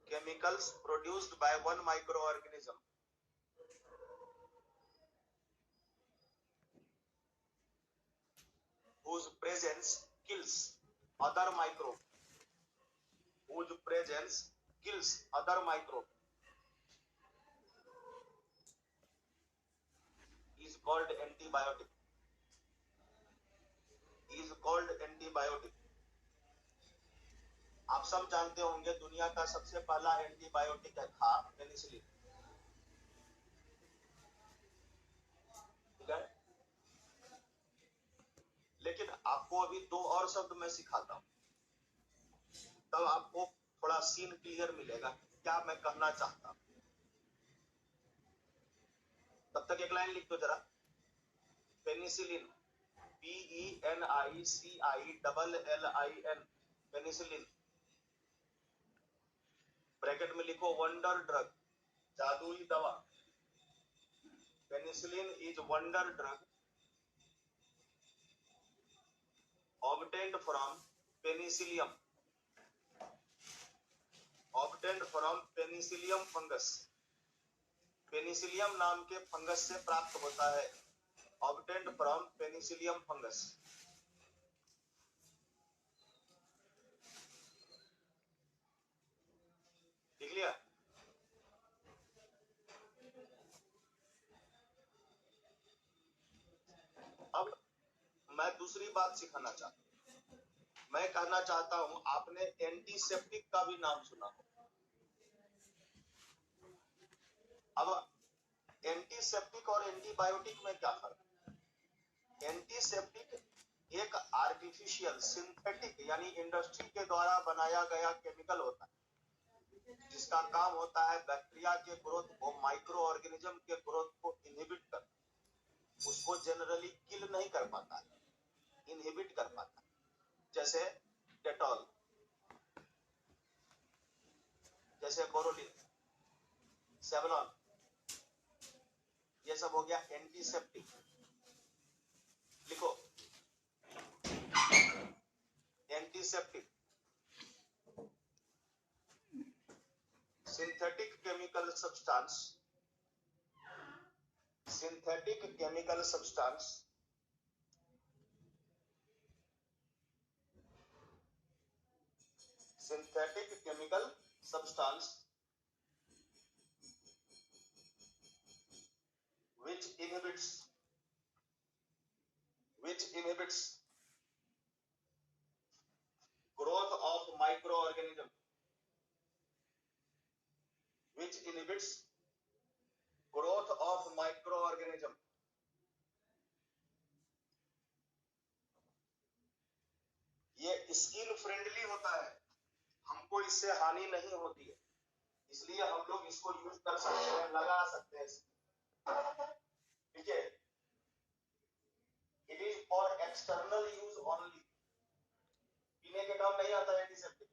chemicals produced by one microorganism whose presence kills other microbe, whose presence kills other microbe, is called antibiotic. Is called antibiotic. आप सब जानते होंगे दुनिया का सबसे पहला एंटीबायोटिक था पेनिसिलिन, ठीक है? लेकिन आपको अभी दो और शब्द मैं सिखाता हूं, तब आपको थोड़ा सीन क्लियर मिलेगा क्या मैं कहना चाहता हूं। तब तक एक लाइन लिख दो जरा, पेनिसिलिन, PENICILLIN, पेनिसिलिन। ब्रैकेट में लिखो वंडर ड्रग, जादुई दवा। Penicillin is wonder drug obtained from penicillium, obtained from penicillium fungus, Penicillium नाम के फंगस से प्राप्त होता है, obtained from penicillium fungus। ठीक लिया? अब मैं दूसरी बात सिखाना चाहता हूं। मैं कहना चाहता हूं आपने एंटीसेप्टिक का भी नाम सुना हो। अब एंटीसेप्टिक और एंटीबायोटिक में क्या फर्क है? एंटीसेप्टिक एक आर्टिफिशियल सिंथेटिक यानी इंडस्ट्री के द्वारा बनाया गया केमिकल होता है, जिसका काम होता है बैक्टीरिया के ग्रोथ को, माइक्रो ऑर्गेनिज्म के ग्रोथ को इनहिबिट करना। उसको जनरली किल नहीं कर पाता है, इनहिबिट कर पाता है। जैसे डेटॉल, जैसे बोरोलिन, सेवलॉन, ये सब हो गया एंटीसेप्टिक। लिखो antiseptic, synthetic chemical substance, synthetic chemical substance synthetic chemical substance which inhibits growth of microorganism, which inhibits growth of microorganism। ये स्किन फ्रेंडली होता है, हमको इससे हानि नहीं होती है, इसलिए हम लोग इसको यूज कर सकते हैं, लगा सकते हैं। ठीक है? It is for external use only. पीने के काम नहीं आता है antiseptic,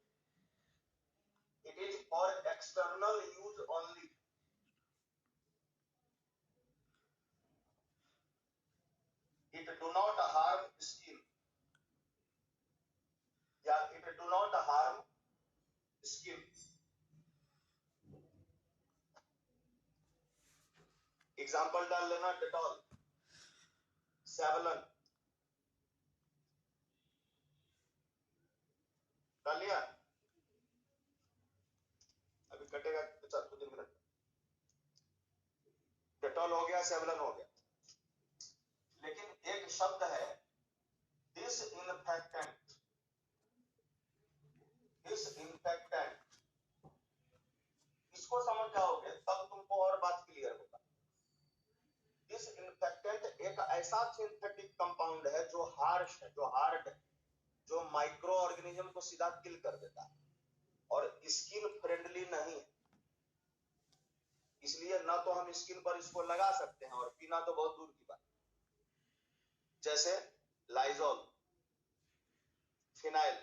it is for external use only. It do not harm skin, या it do not harm skin। Example डाल लेना, डेटॉल, सेवलन, डाल लिया? अभी कटेगा 2-3 मिनट। डेटॉल हो गया, सेवलन हो गया, लेकिन एक शब्द है डिसइंफेक्टेंट। डिसइंफेक्टेंट, इसको समझ जाओगे तब तुमको और बात क्लियर होगा। डिसइंफेक्टेंट एक ऐसा सिंथेटिक कंपाउंड है जो हार्श है, जो हार्ड है, जो माइक्रो ऑर्गेनिज्म को सीधा किल कर देता है और स्किन फ्रेंडली नहीं है। इसलिए ना तो हम स्किन पर इसको लगा सकते हैं और पीना तो बहुत दूर की बात। जैसे लाइजोल, फिनाइल,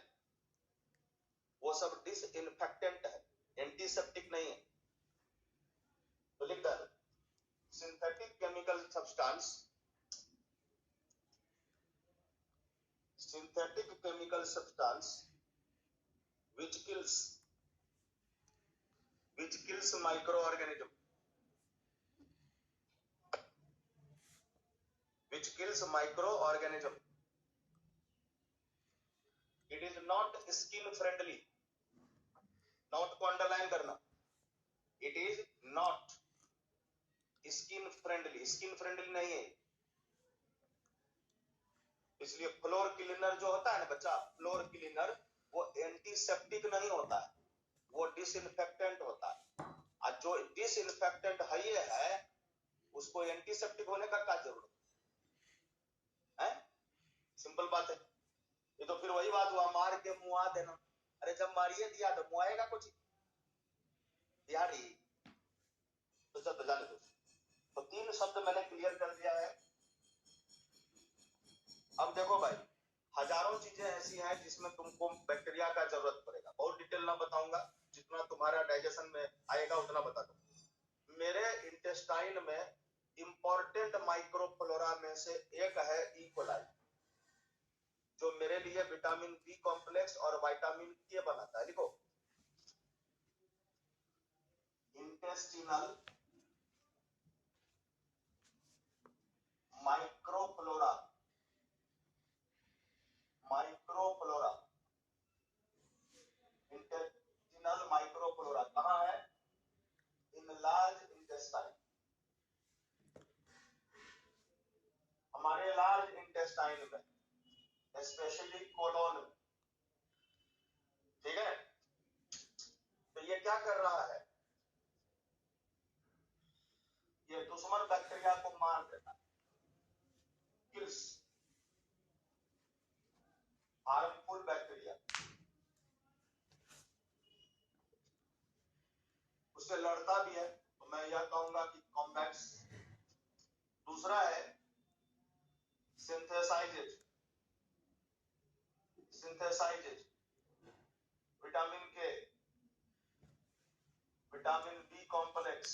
वो सब डिसइंफेक्टेंट है, एंटीसेप्टिक नहीं है। तो लिख दो synthetic chemical substance, synthetic chemical substance which kills kills microorganism, which kills microorganism. It is not skin friendly. Not को अंडरलाइन करना. It is not skin friendly. Skin friendly नहीं है. इसलिए फ्लोर क्लीनर जो होता है ना बच्चा, फ्लोर क्लीनर वो एंटीसेप्टिक नहीं होता है, वो डिसइंफेक्टेंट होता है. और जो डिसइंफेक्टेंट है ये है, उसको एंटीसेप्टिक होने का क्या जरूरत है? सिंपल बात है. ये तो फिर वही बात हुआ, मार के मुआ देना. अरे जब मारिए दिया तो मुआएगा कुछ यार ही. तो चल जाने दो. तो 3 शब्द मैंने क्लियर कर दिया है. अब देखो भाई, हजारों चीजें ऐसी हैं जिसमें तुमको बैक्टीरिया का जरूरत पड़ेगा. बहुत डिटेल ना बताऊंगा, जितना तुम्हारा डाइजेशन में आएगा उतना बता दूं. मेरे इंटेस्टाइन में इंपॉर्टेंट माइक्रोफ्लोरा में से एक है ई कोलाई, जो मेरे लिए विटामिन बी कॉम्प्लेक्स और विटामिन के बनाता है. लिखो, intestinal microflora. Microflora, intestinal microflora कहाँ है? In large intestine. हमारे लार्ज इंटेस्टाइन में, स्पेशली कोलोन में. ठीक है. तो ये क्या कर रहा है? ये दुश्मन बैक्टीरिया को मार देता है. किल्स हार्मफुल बैक्टीरिया, उससे लड़ता भी है. तो मैं यह कहूंगा कि कॉम्बैट्स. दूसरा है सिंथेसाइजेज. सिंथेसाइजेज विटामिन के, विटामिन बी कॉम्प्लेक्स,